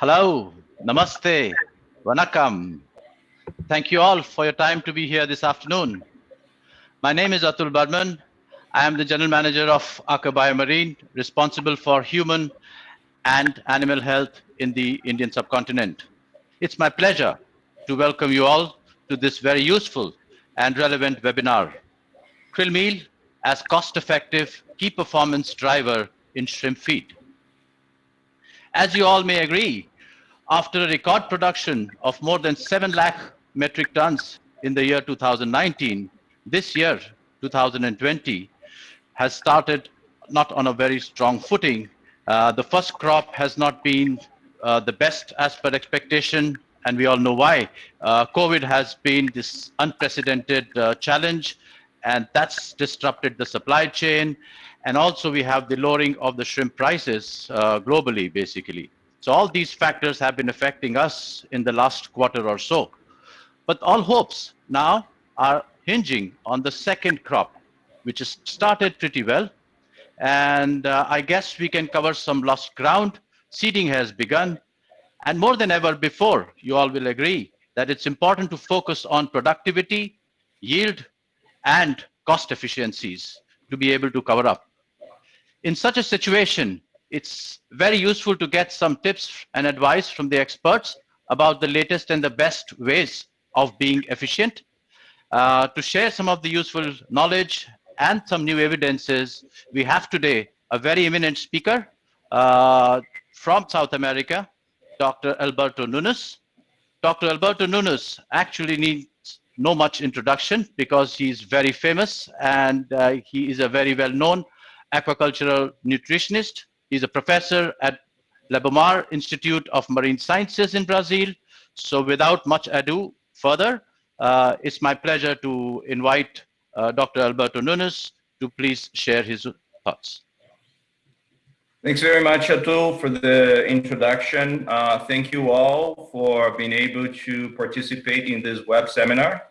Hello, namaste, vanakkam. Thank you all for your time to be here this afternoon. My name is Atul Barman. I am the General Manager of Aker Biomarine, responsible for human and animal health in the Indian subcontinent. It's my pleasure to welcome you all to this very useful and relevant webinar. Krill meal as cost-effective key performance driver in shrimp feed. As you all may agree, after a record production of more than 7 lakh metric tons in the year 2019, this year, 2020, has started not on a very strong footing. The first crop has not been the best as per expectation, and we all know why. COVID has been this unprecedented challenge, and that's disrupted the supply chain. And also, we have the lowering of the shrimp prices globally, basically. So all these factors have been affecting us in the last quarter or so. But all hopes now are hinging on the second crop, which has started pretty well. And I guess we can cover some lost ground. Seeding has begun. And more than ever before, you all will agree that it's important to focus on productivity, yield, and cost efficiencies to be able to cover up. In such a situation, it's very useful to get some tips and advice from the experts about the latest and the best ways of being efficient. To share some of the useful knowledge and some new evidences, we have today a very eminent speaker from South America, Dr. Alberto Nunes. Dr. Alberto Nunes actually needs no much introduction because he's very famous and he is a very well-known aquacultural nutritionist. He's a professor at Lebomar Institute of Marine Sciences in Brazil. So without much ado further, it's my pleasure to invite Dr. Alberto Nunes to please share his thoughts. Thanks very much, Atul, for the introduction. Thank you all for being able to participate in this web seminar.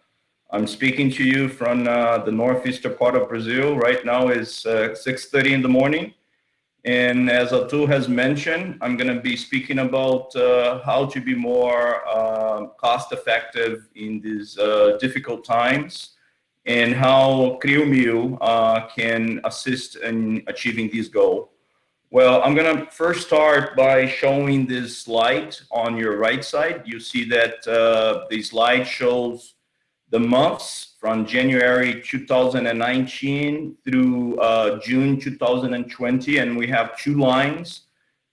I'm speaking to you from the northeastern part of Brazil. Right now is 6:30 in the morning. And as Atul has mentioned, I'm going to be speaking about how to be more cost effective in these difficult times and how Krill meal can assist in achieving this goal. Well, I'm going to first start by showing this slide on your right side. You see that the slide shows the months from January 2019 through June 2020, and we have two lines.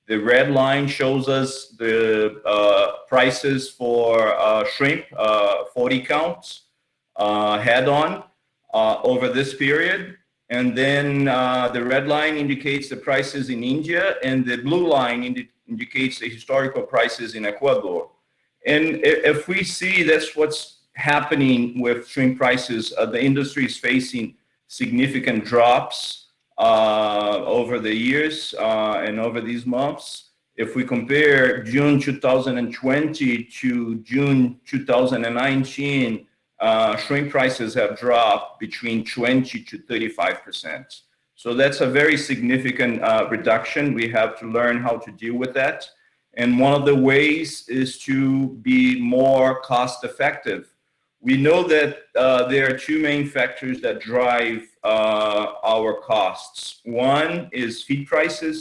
The red line shows us the prices for shrimp, 40 counts head-on over this period. And then the red line indicates the prices in India, and the blue line indicates the historical prices in Ecuador. And if we see that's what's happening with shrimp prices, the industry is facing significant drops over the years and over these months. If we compare June 2020 to June 2019, shrimp prices have dropped between 20 to 35%. So that's a very significant reduction. We have to learn how to deal with that. And one of the ways is to be more cost effective. We know that there are two main factors that drive our costs. One is feed prices,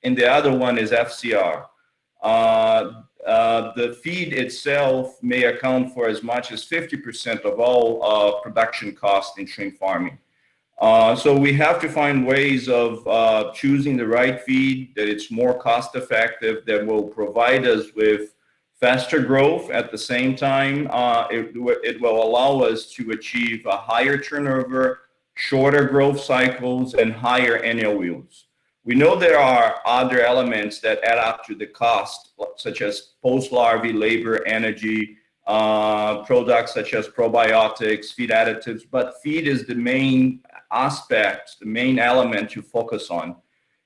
and the other one is FCR. The feed itself may account for as much as 50% of all production costs in shrimp farming. So we have to find ways of choosing the right feed, that it's more cost effective, that will provide us with faster growth. At the same time, it will allow us to achieve a higher turnover, shorter growth cycles, and higher annual yields. We know there are other elements that add up to the cost, such as post-larvae labor, energy, products such as probiotics, feed additives, but feed is the main aspect, the main element to focus on.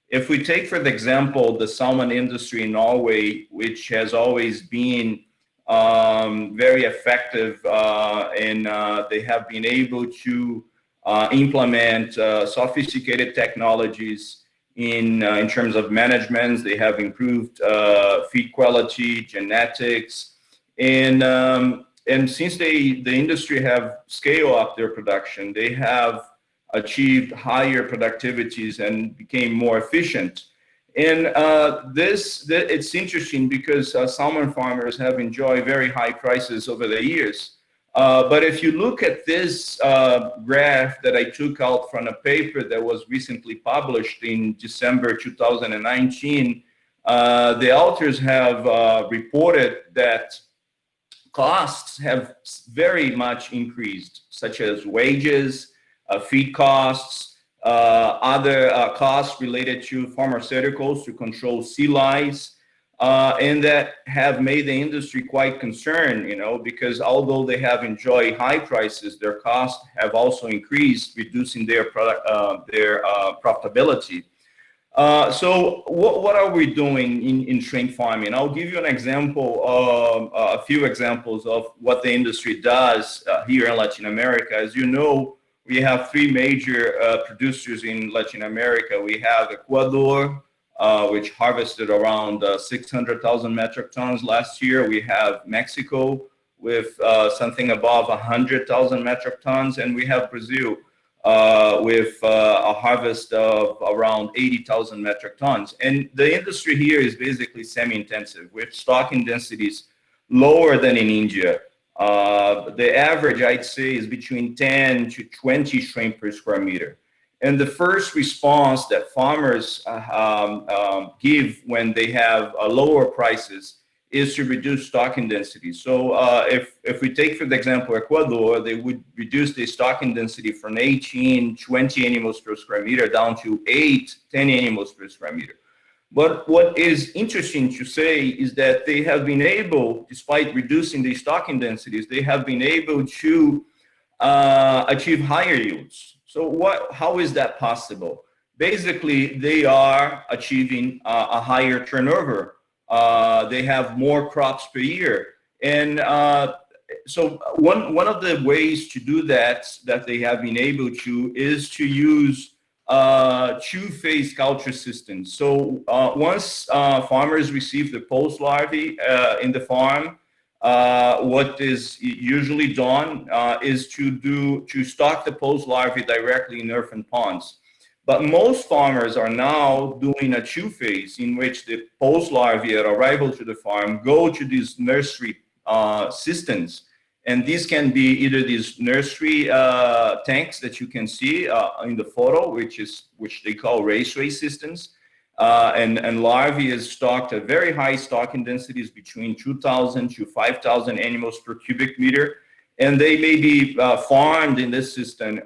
If we take, for example, the salmon industry in Norway, which has always been very effective, and they have been able to implement sophisticated technologies in terms of management. They have improved feed quality, genetics, and since the industry have scaled up their production, they have achieved higher productivities and became more efficient. And it's interesting because salmon farmers have enjoyed very high prices over the years. But if you look at this graph that I took out from a paper that was recently published in December 2019, the authors have reported that costs have very much increased, such as wages, feed costs, other costs related to pharmaceuticals to control sea lice, and that have made the industry quite concerned, because although they have enjoyed high prices, their costs have also increased, reducing their profitability. So what are we doing in shrimp farming? I'll give you an example of a few examples of what the industry does here in Latin America. As you know, we have three major producers in Latin America. We have Ecuador, which harvested around 600,000 metric tons last year. We have Mexico with something above 100,000 metric tons, and we have Brazil with a harvest of around 80,000 metric tons. And the industry here is basically semi-intensive with stocking densities lower than in India. The average, I'd say, is between 10 to 20 shrimp per square meter. And the first response that farmers give when they have lower prices is to reduce stocking density. So if we take, for example, Ecuador, they would reduce the stocking density from 18, 20 animals per square meter down to 8, 10 animals per square meter. But what is interesting to say is that they have been able, despite reducing the stocking densities, they have been able to achieve higher yields. So how is that possible? Basically, they are achieving a higher turnover. They have more crops per year. And so one of the ways to do that they have been able to is to use two-phase culture systems. So once farmers receive the post larvae in the farm, what is usually done is to stock the post larvae directly in earthen ponds. But most farmers are now doing a two-phase in which the post larvae at arrival to the farm go to these nursery systems. And these can be either these nursery tanks that you can see in the photo, which they call raceway systems. And larvae is stocked at very high stocking densities between 2,000 to 5,000 animals per cubic meter. And they may be farmed in this system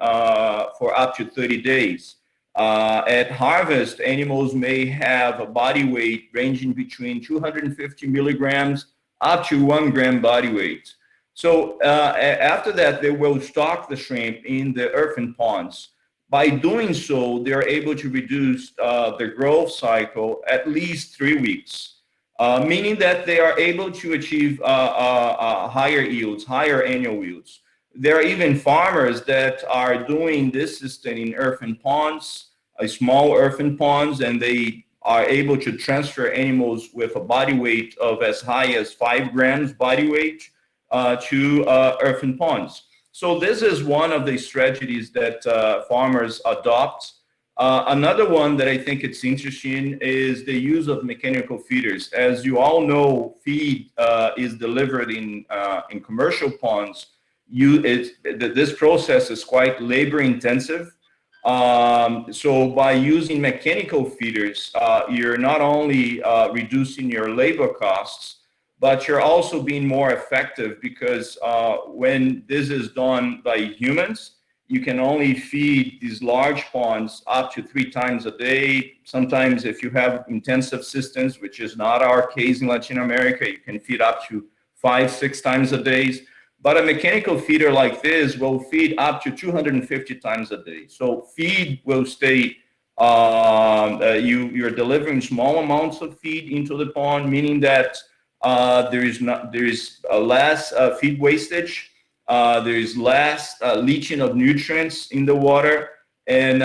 for up to 30 days. At harvest, animals may have a body weight ranging between 250 milligrams up to 1 gram body weight. So after that, they will stock the shrimp in the earthen ponds. By doing so, they are able to reduce the growth cycle at least 3 weeks, meaning that they are able to achieve higher yields, higher annual yields. There are even farmers that are doing this system in earthen ponds, small earthen ponds, and they are able to transfer animals with a body weight of as high as 5 grams body weight to earthen ponds. So this is one of the strategies that farmers adopt. Another one that I think it's interesting is the use of mechanical feeders. As you all know, feed is delivered in commercial ponds. This process is quite labor intensive. So by using mechanical feeders, you're not only reducing your labor costs, but you're also being more effective because when this is done by humans, you can only feed these large ponds up to 3 times a day. Sometimes if you have intensive systems, which is not our case in Latin America, you can feed up to 5, 6 times a day. But a mechanical feeder like this will feed up to 250 times a day. So feed will stay, you're delivering small amounts of feed into the pond, meaning that there is less feed wastage, there is less leaching of nutrients in the water, And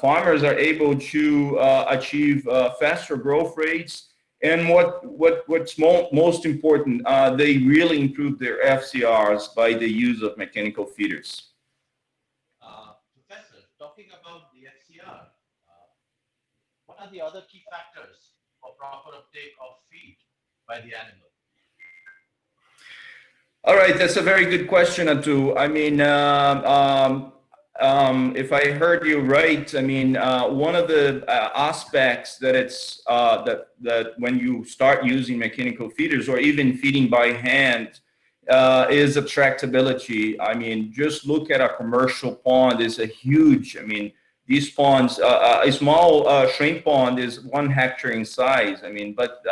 farmers are able to achieve faster growth rates. And what's most important, they really improve their FCRs by the use of mechanical feeders. Professor, talking about the FCR, what are the other key factors for proper uptake of feed by the animal? All right, that's a very good question, Atu. I mean, if I heard you right, I mean, one of the aspects that that when you start using mechanical feeders or even feeding by hand is attractability. I mean, just look at a commercial pond is a huge. I mean, these ponds, a small shrimp pond is 1 hectare in size. I mean, but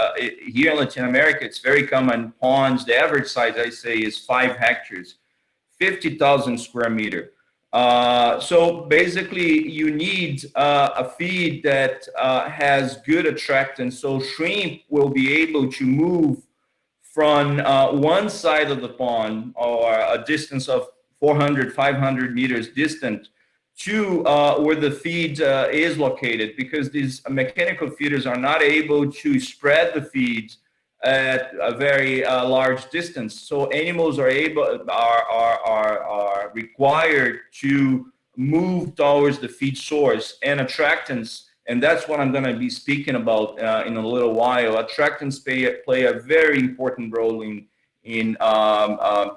here in Latin America, it's very common ponds. The average size, I say, is 5 hectares, 50,000 square meter. So basically, you need a feed that has good attractants. So shrimp will be able to move from one side of the pond or a distance of 400, 500 meters distant to where the feed is located, because these mechanical feeders are not able to spread the feed at a very large distance. So animals are required to move towards the feed source, and attractants, and that's what I'm going to be speaking about in a little while. Attractants play a very important role in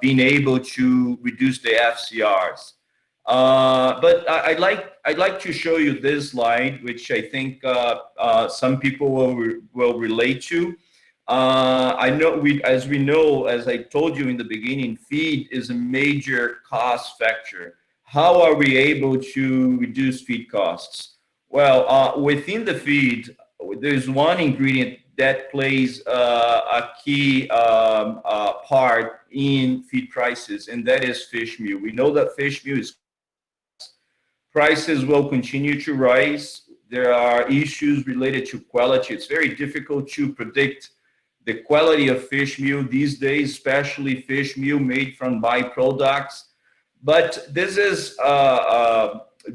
being able to reduce the FCRs. But I'd like to show you this slide, which I think some people will relate to. I know as I told you in the beginning, feed is a major cost factor. How are we able to reduce feed costs? Well, within the feed, there's one ingredient that plays a key part in feed prices, and that is fish meal. We know that fish meal is prices will continue to rise. There are issues related to quality. It's very difficult to predict the quality of fish meal these days, especially fish meal made from byproducts. But this is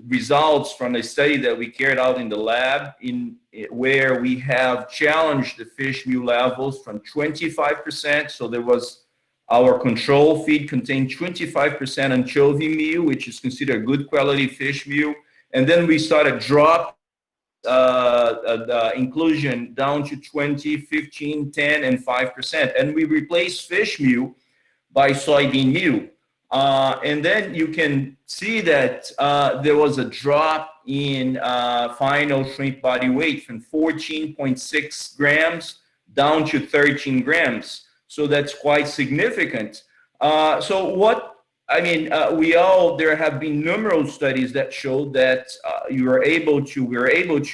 results from a study that we carried out in the lab, where we have challenged the fish meal levels from 25%. So there was our control feed contained 25% anchovy meal, which is considered good quality fish meal. And then we started drop the inclusion down to 20, 15, 10, and 5%. And we replaced fish meal by soybean meal. And then you can see that there was a drop in final shrimp body weight from 14.6 grams down to 13 grams. So that's quite significant. There have been numerous studies that showed that we were able to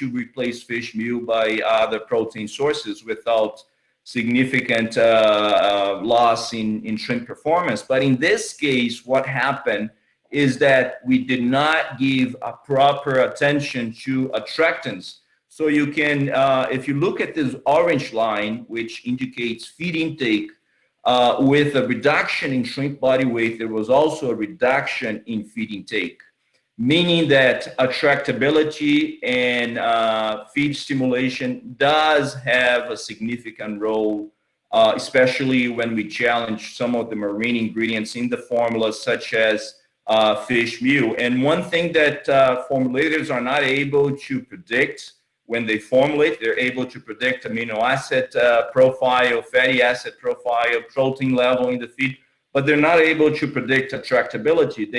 replace fish meal by other protein sources without significant loss in shrimp performance. But in this case, what happened is that we did not give a proper attention to attractants. So you can, if you look at this orange line, which indicates feed intake, with a reduction in shrimp body weight, there was also a reduction in feed intake, meaning that attractability and feed stimulation does have a significant role, especially when we challenge some of the marine ingredients in the formula, such as fish meal. And one thing that formulators are not able to predict when they formulate, they're able to predict amino acid profile, fatty acid profile, protein level in the feed, but they're not able to predict attractability.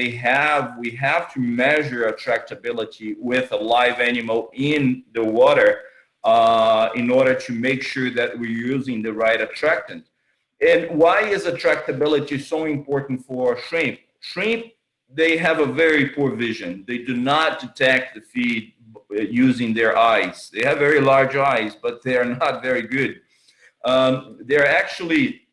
We have to measure attractability with a live animal in the water in order to make sure that we're using the right attractant. And why is attractability so important for shrimp? Shrimp, they have a very poor vision. They do not detect the feed using their eyes. They have very large eyes, but they are not very good. They're actually,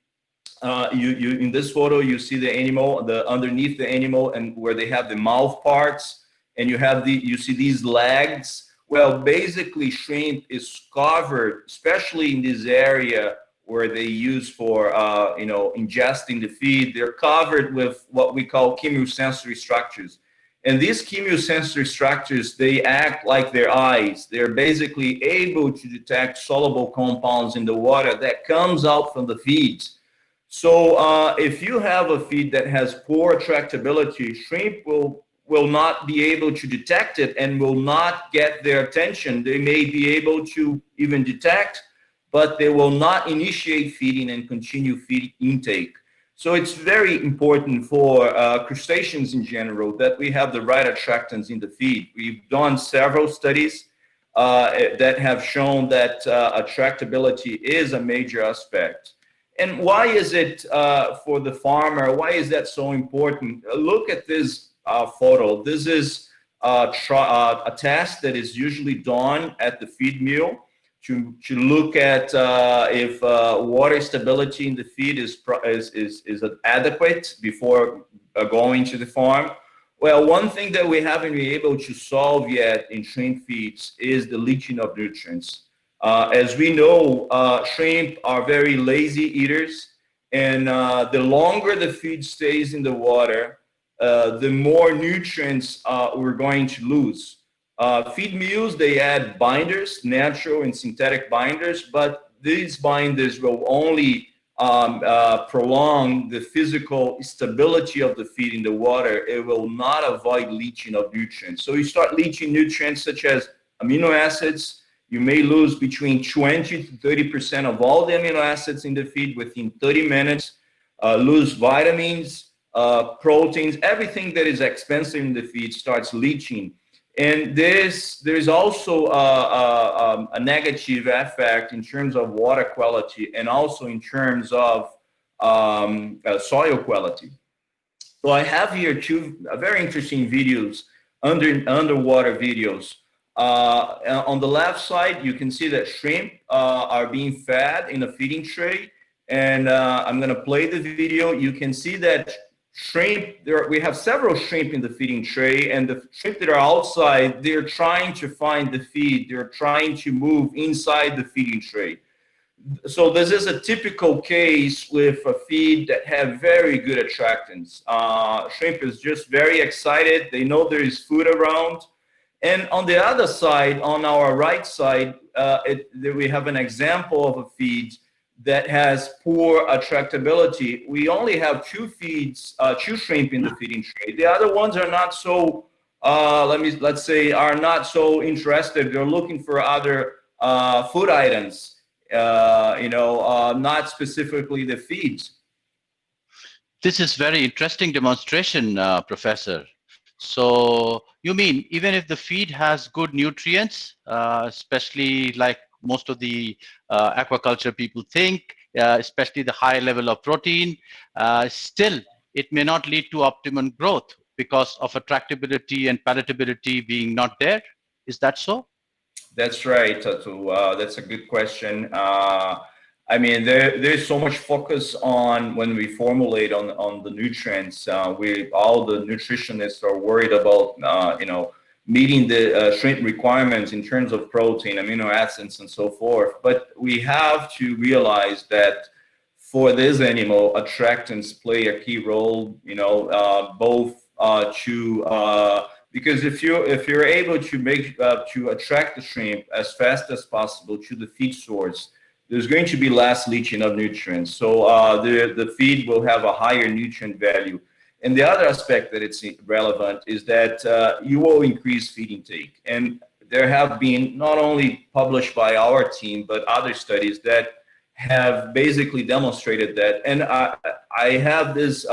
in this photo, you see the animal, underneath the animal, and where they have the mouth parts, and you see these legs. Well, basically, shrimp is covered, especially in this area where they use for ingesting the feed. They're covered with what we call chemosensory structures. And these chemosensor structures, they act like their eyes. They're basically able to detect soluble compounds in the water that comes out from the feeds. So if you have a feed that has poor attractability, shrimp will not be able to detect it and will not get their attention. They may be able to even detect, but they will not initiate feeding and continue feed intake. So it's very important for crustaceans in general that we have the right attractants in the feed. We've done several studies that have shown that attractability is a major aspect. And why is it for the farmer? Why is that so important? Look at this photo. This is a test that is usually done at the feed mill to look at if water stability in the feed is adequate before going to the farm. Well, one thing that we haven't been able to solve yet in shrimp feeds is the leaching of nutrients. As we know, shrimp are very lazy eaters, and the longer the feed stays in the water, the more nutrients we're going to lose. Feed mills, they add binders, natural and synthetic binders, but these binders will only prolong the physical stability of the feed in the water. It will not avoid leaching of nutrients. So you start leaching nutrients such as amino acids. You may lose between 20 to 30% of all the amino acids in the feed within 30 minutes, lose vitamins, proteins, everything that is expensive in the feed starts leaching. And there's also a negative effect in terms of water quality and also in terms of soil quality. So I have here two very interesting videos, underwater videos. On the left side, you can see that shrimp are being fed in a feeding tray. And I'm going to play the video. You can see that shrimp, we have several shrimp in the feeding tray, and the shrimp that are outside, they're trying to find the feed. They're trying to move inside the feeding tray. So this is a typical case with a feed that have very good attractants. Shrimp is just very excited. They know there is food around. And on the other side, on our right side, we have an example of a feed that has poor attractability. We only have two shrimp in the feeding tray. The other ones are not so, let's say, are not so interested. They're looking for other food items, not specifically the feeds. This is very interesting demonstration, Professor. So you mean even if the feed has good nutrients, especially like most of the aquaculture people think, especially the high level of protein, still it may not lead to optimum growth because of attractability and palatability being not there? Is that so? That's right, Tatu. That's a good question. I mean, there's so much focus on when we formulate on the nutrients. All the nutritionists are worried about, meeting the shrimp requirements in terms of protein, amino acids, and so forth. But we have to realize that for this animal, attractants play a key role. Both because if you're able to attract the shrimp as fast as possible to the feed source, there's going to be less leaching of nutrients. So the feed will have a higher nutrient value. And the other aspect that it's relevant is that you will increase feed intake. And there have been not only published by our team, but other studies that have basically demonstrated that. And I have this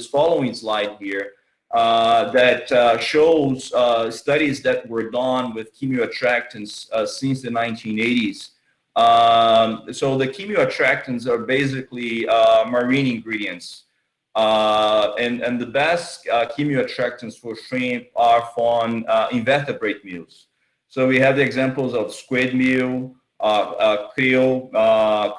following slide here that shows studies that were done with chemoattractants since the 1980s. So the chemoattractants are basically marine ingredients. And the best chemoattractants for shrimp are from invertebrate meals. So we have the examples of squid meal, krill,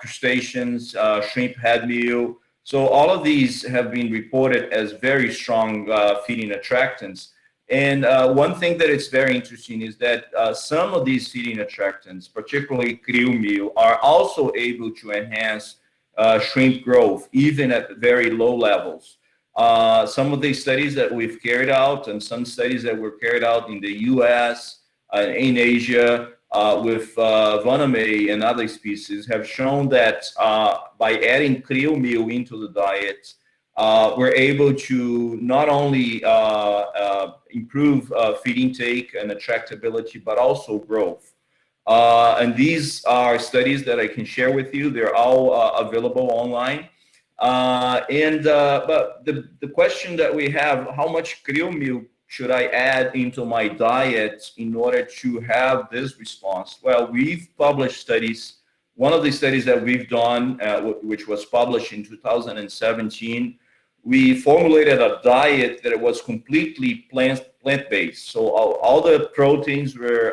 crustaceans, shrimp head meal. So all of these have been reported as very strong feeding attractants. And one thing that is very interesting is that some of these feeding attractants, particularly krill meal, are also able to enhance shrimp growth, even at very low levels. Some of the studies that we've carried out and some studies that were carried out in the US, in Asia, with Vaname and other species have shown that by adding krill meal into the diet, we're able to not only improve feed intake and attractability, but also growth. And these are studies that I can share with you. They're all available online. But the question that we have, how much krill meal should I add into my diet in order to have this response? Well, we've published studies. One of the studies that we've done, which was published in 2017, we formulated a diet that was completely plant-based. So all the proteins were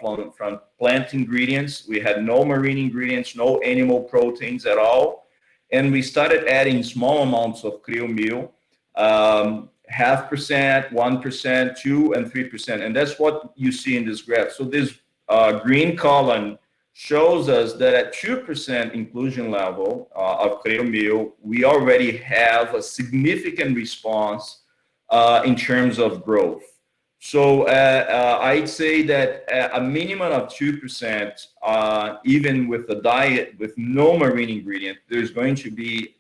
from plant ingredients. We had no marine ingredients, no animal proteins at all. And we started adding small amounts of krill meal, 0.5%, 1%, 2%, and 3%. And that's what you see in this graph. So this green column shows us that at 2% inclusion level of krill meal, we already have a significant response in terms of growth. So I'd say that a minimum of 2%, even with a diet with no marine ingredient, there's going to be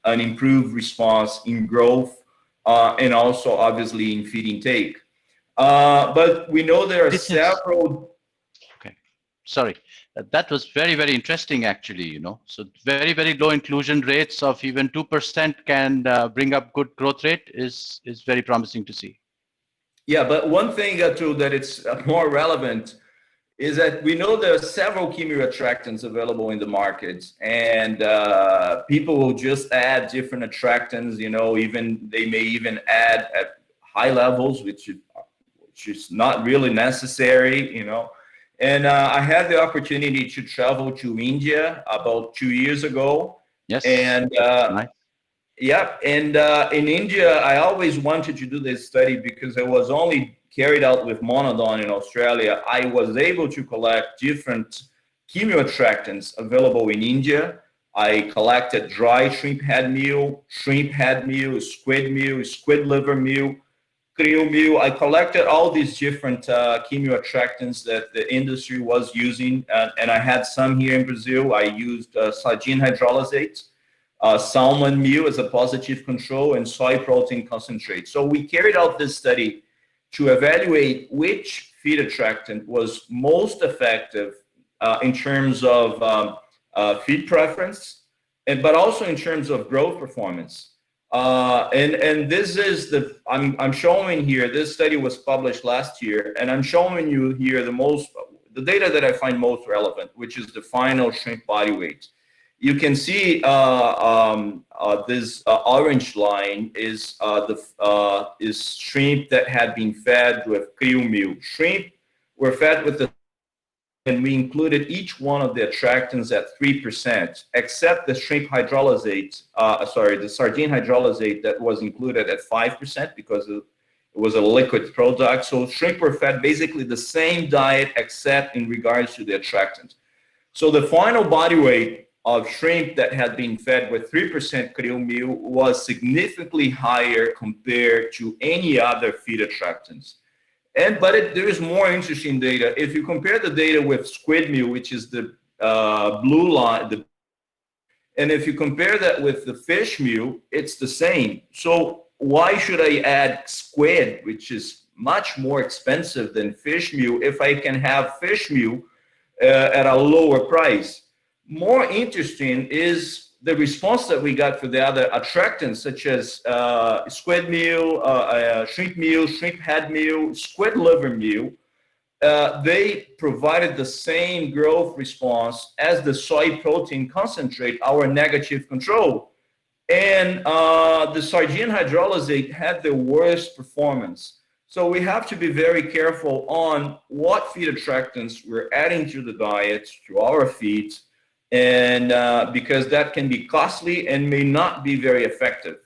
an improved response in growth and also obviously in feed intake. But we know there are several. Okay, sorry. That was very, very interesting, actually. So very, very low inclusion rates of even 2% can bring up good growth rate is very promising to see. Yeah, but one thing too that it's more relevant is that we know there are several chemoattractants available in the market, and people will just add different attractants. Even they may even add at high levels, which is not really necessary. And I had the opportunity to travel to India about 2 years ago. Yes. And nice. yeah, and in India, I always wanted to do this study because it was only carried out with monodon in Australia. I was able to collect different chemoattractants available in India. I collected dry shrimp head meal, squid liver meal, krill meal. I collected all these different chemoattractants that the industry was using, and I had some here in Brazil. I used sardine hydrolysate, salmon meal as a positive control, and soy protein concentrate. So we carried out this study to evaluate which feed attractant was most effective in terms of feed preference, but also in terms of growth performance. And this is I'm showing here, this study was published last year, and I'm showing you here the data that I find most relevant, which is the final shrimp body weight. You can see this orange line is shrimp that had been fed with krill meal. Shrimp were fed with and we included each one of the attractants at 3%, except the shrimp hydrolysate, the sardine hydrolysate that was included at 5% because it was a liquid product. So shrimp were fed basically the same diet except in regards to the attractant. So the final body weight of shrimp that had been fed with 3% krill meal was significantly higher compared to any other feed attractants. But there is more interesting data. If you compare the data with squid meal, which is the blue line, and if you compare that with the fish meal, it's the same. So why should I add squid, which is much more expensive than fish meal, if I can have fish meal at a lower price? More interesting is the response that we got for the other attractants, such as squid meal, shrimp head meal, squid liver meal. They provided the same growth response as the soy protein concentrate, our negative control. And the sardine hydrolysate had the worst performance. So we have to be very careful on what feed attractants we're adding to the diet, to our feeds, and because that can be costly and may not be very effective.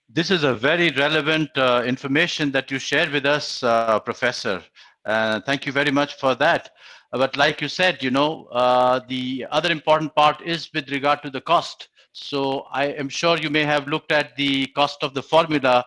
This is a very relevant information that you shared with us, Professor. Thank you very much for that. But like you said, the other important part is with regard to the cost. So I am sure you may have looked at the cost of the formula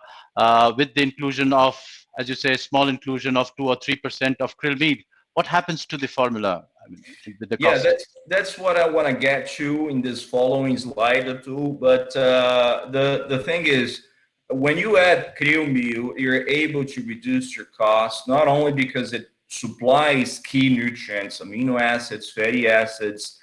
with the inclusion of, as you say, small inclusion of 2 or 3% of krill meat. What happens to the formula? I mean, with the Yeah, cost? that's what I want to get to in this following slide or two. But the thing is, when you add krill meal, you're able to reduce your cost not only because it supplies key nutrients, amino acids, fatty acids,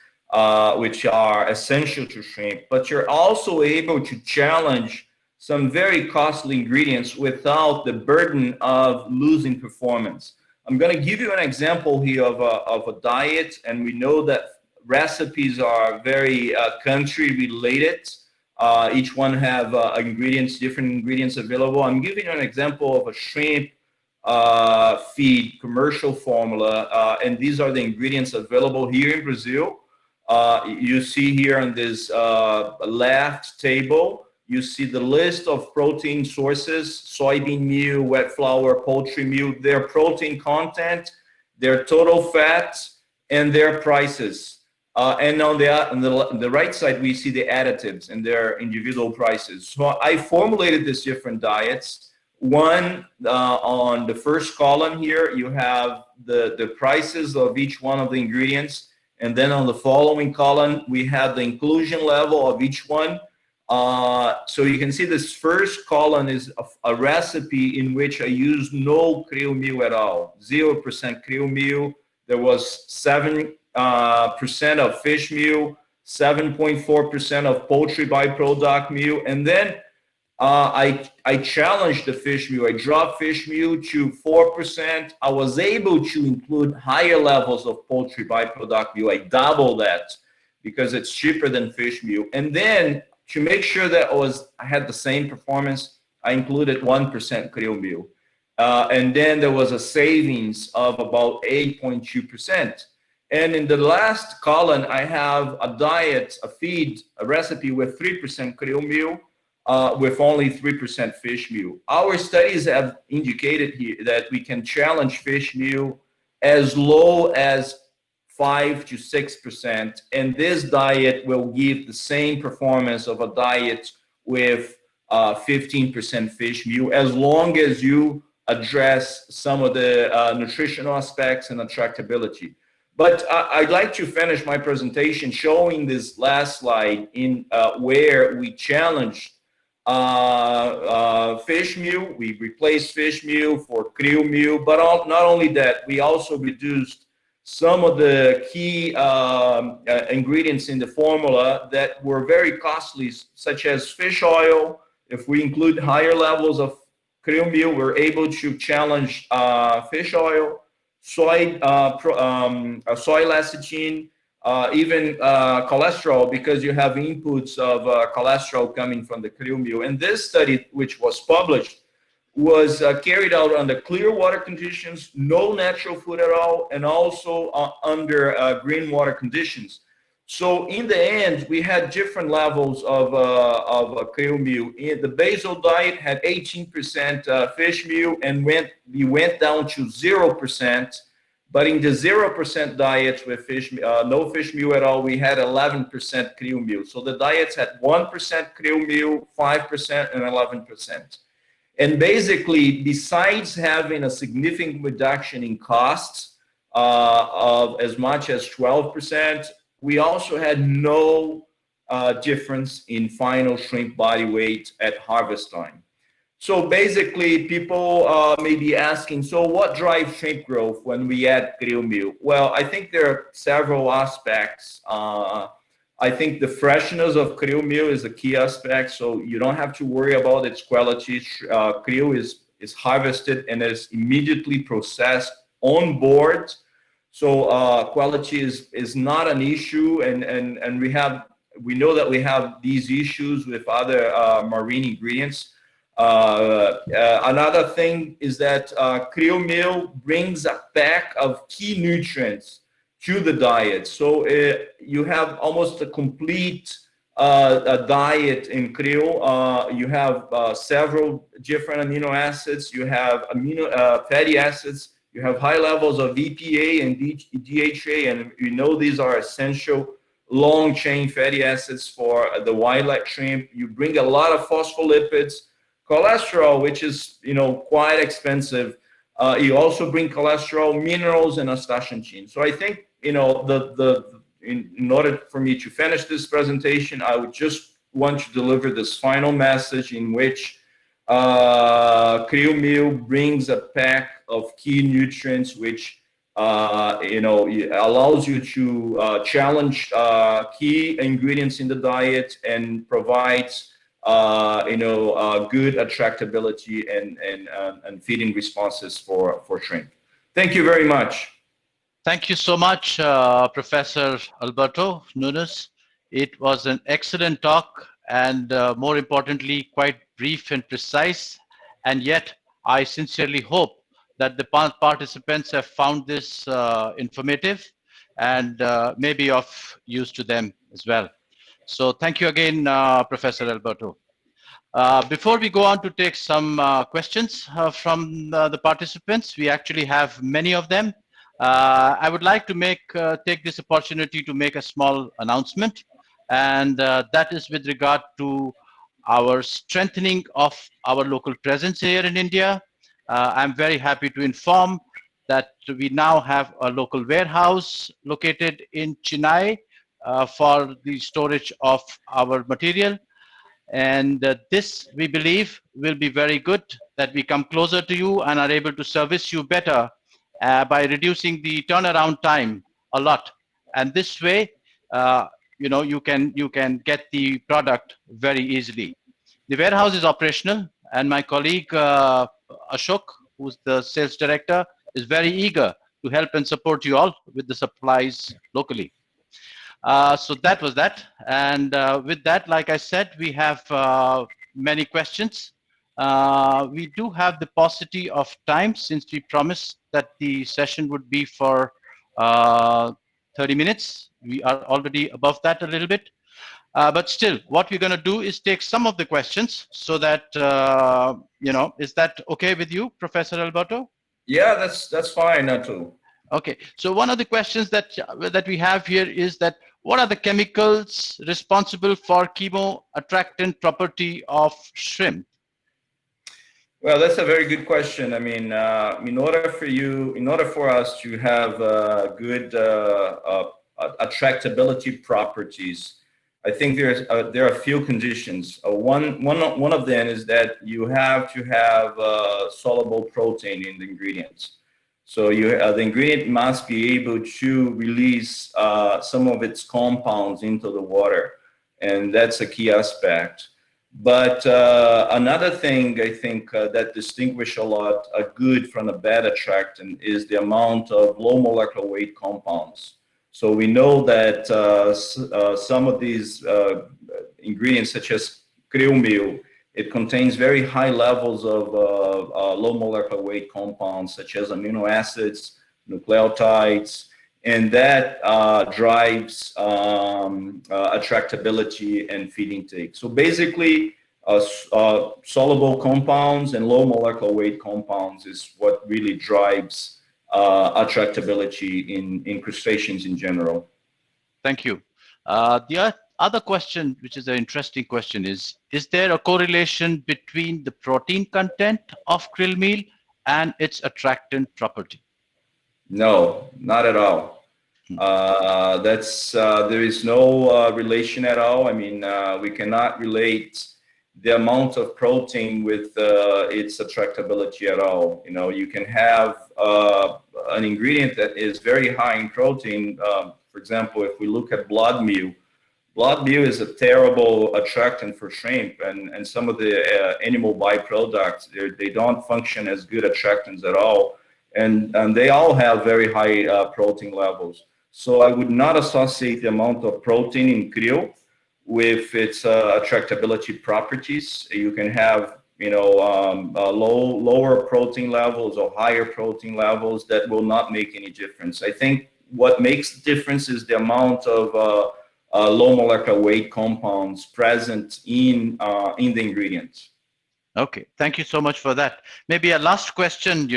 which are essential to shrimp, but you're also able to challenge some very costly ingredients without the burden of losing performance. I'm going to give you an example here of a diet, and we know that recipes are very country related. Each one have ingredients, different ingredients available. I'm giving you an example of a shrimp feed commercial formula, and these are the ingredients available here in Brazil. You see here on this left table, you see the list of protein sources: soybean meal, wet flour, poultry meal, their protein content, their total fats, and their prices. And on the right side, we see the additives and their individual prices. So I formulated these different diets. One, on the first column here, you have the prices of each one of the ingredients. And then on the following column, we have the inclusion level of each one. So you can see this first column is a recipe in which I used no krill meal at all, 0% krill meal. There was 7% of fish meal, 7.4% of poultry byproduct meal, and then I challenged the fish meal. I dropped fish meal to 4%. I was able to include higher levels of poultry byproduct meal. I doubled that because it's cheaper than fish meal. And then to make sure that I had the same performance, I included 1% krill meal. And then there was a savings of about 8.2%. And in the last column, I have a diet, a feed, a recipe with 3% krill meal, with only 3% fish meal. Our studies have indicated here that we can challenge fish meal as low as 5 to 6%, and this diet will give the same performance of a diet with 15% fish meal, as long as you address some of the nutritional aspects and attractability. But I'd like to finish my presentation showing this last slide in where we challenged fish meal. We replaced fish meal for krill meal, but not only that, we also reduced some of the key ingredients in the formula that were very costly, such as fish oil. If we include higher levels of krill meal, we're able to challenge fish oil, soy lecithin, even cholesterol, because you have inputs of cholesterol coming from the krill meal. And this study, which was published, was carried out under clear water conditions, no natural food at all, and also under green water conditions. So in the end, we had different levels of krill meal. The basal diet had 18% fish meal, and we went down to 0%. But in the 0% diets with no fish meal at all, we had 11% krill meal. So the diets had 1% krill meal, 5%, and 11%. And basically, besides having a significant reduction in costs of as much as 12%, we also had no difference in final shrimp body weight at harvest time. So basically, people may be asking, so what drives shrimp growth when we add krill meal? Well, I think there are several aspects. I think the freshness of krill meal is a key aspect, so you don't have to worry about its quality. Krill is harvested and is immediately processed on board, so quality is not an issue, and we know that we have these issues with other marine ingredients. Another thing is that krill meal brings a pack of key nutrients to the diet. So you have almost a complete diet in krill. You have several different amino acids. You have fatty acids. You have high levels of EPA and DHA, and we know these are essential long chain fatty acids for the wildlife shrimp. You bring a lot of phospholipids, cholesterol, which is, quite expensive. You also bring cholesterol, minerals, and astaxanthin. So I think, in order for me to finish this presentation, I would just want to deliver this final message in which krill meal brings a pack of key nutrients which allows you to challenge key ingredients in the diet and provides good attractability and feeding responses for shrimp. Thank you very much. Thank you so much, Professor Alberto Nunes. It was an excellent talk and more importantly, quite brief and precise. And yet, I sincerely hope that the participants have found this informative and maybe of use to them as well. So thank you again, Professor Alberto. Before we go on to take some questions from the participants, we actually have many of them. I would like to take this opportunity to make a small announcement, and that is with regard to our strengthening of our local presence here in India. I'm very happy to inform that we now have a local warehouse located in Chennai for the storage of our material. And this, we believe, will be very good, that we come closer to you and are able to service you better by reducing the turnaround time a lot. And this way, you can get the product very easily. The warehouse is operational, and my colleague Ashok, who's the sales director, is very eager to help and support you all with the supplies locally. So that was that. And with that, like I said, we have many questions. We do have the paucity of time since we promised that the session would be for 30 minutes. We are already above that a little bit. But still, what we're going to do is take some of the questions so that, is that okay with you, Professor Alberto? Yeah, that's fine, Atul. Okay, so one of the questions that we have here is that what are the chemicals responsible for chemoattractant property of shrimp? Well, that's a very good question. I mean, in order for us to have good attractability properties, I think there are a few conditions. One of them is that you have to have soluble protein in the ingredients. So the ingredient must be able to release some of its compounds into the water, and that's a key aspect. But another thing I think that distinguish a lot a good from a bad attractant is the amount of low molecular weight compounds. So we know that some of these ingredients, such as krill meal, it contains very high levels of low molecular weight compounds, such as amino acids, nucleotides, and that drives attractability and feed intake. So basically, soluble compounds and low molecular weight compounds is what really drives attractability in crustaceans in general. Thank you. The other question, which is an interesting question, is there a correlation between the protein content of krill meal and its attractant property? No, not at all. There is no relation at all. I mean, we cannot relate the amount of protein with its attractability at all. You know, you can have an ingredient that is very high in protein. For example, if we look at blood meal is a terrible attractant for shrimp, and some of the animal byproducts, they don't function as good attractants at all, and they all have very high protein levels. So I would not associate the amount of protein in krill with its attractability properties. You can have, lower protein levels or higher protein levels that will not make any difference. I think what makes the difference is the amount of low molecular weight compounds present in the ingredients. Okay, thank you so much for that. Maybe a last question,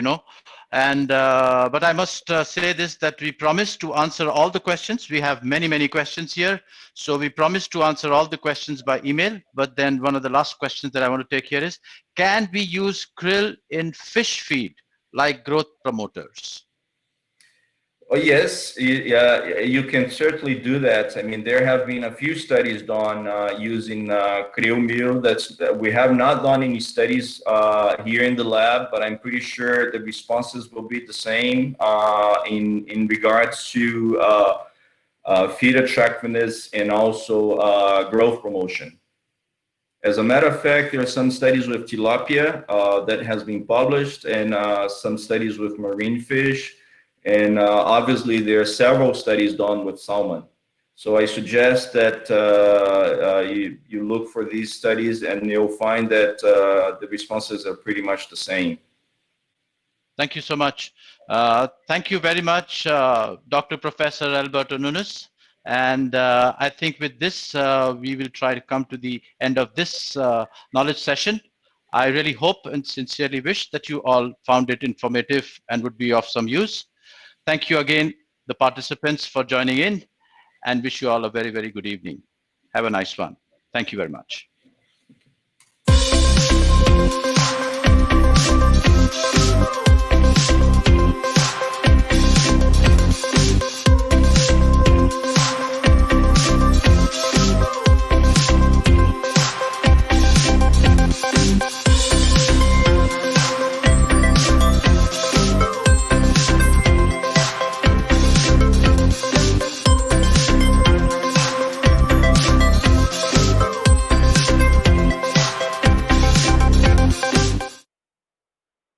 And but I must say this, that we promise to answer all the questions. We have many questions here, so we promise to answer all the questions by email. But then one of the last questions that I want to take here is, can we use krill in fish feed like growth promoters? Oh, yes, yeah, you can certainly do that. I mean, there have been a few studies done using krill meal. We have not done any studies here in the lab, but I'm pretty sure the responses will be the same in regards to feed attractiveness and also growth promotion. As a matter of fact, there are some studies with tilapia that has been published, and some studies with marine fish. And obviously, there are several studies done with salmon. So I suggest that you look for these studies, and you'll find that the responses are pretty much the same. Thank you so much. Thank you very much, Dr. Professor Alberto Nunes. And I think with this, we will try to come to the end of this knowledge session. I really hope and sincerely wish that you all found it informative and would be of some use. Thank you again, the participants, for joining in, and wish you all a very good evening. Have a nice one. Thank you very much.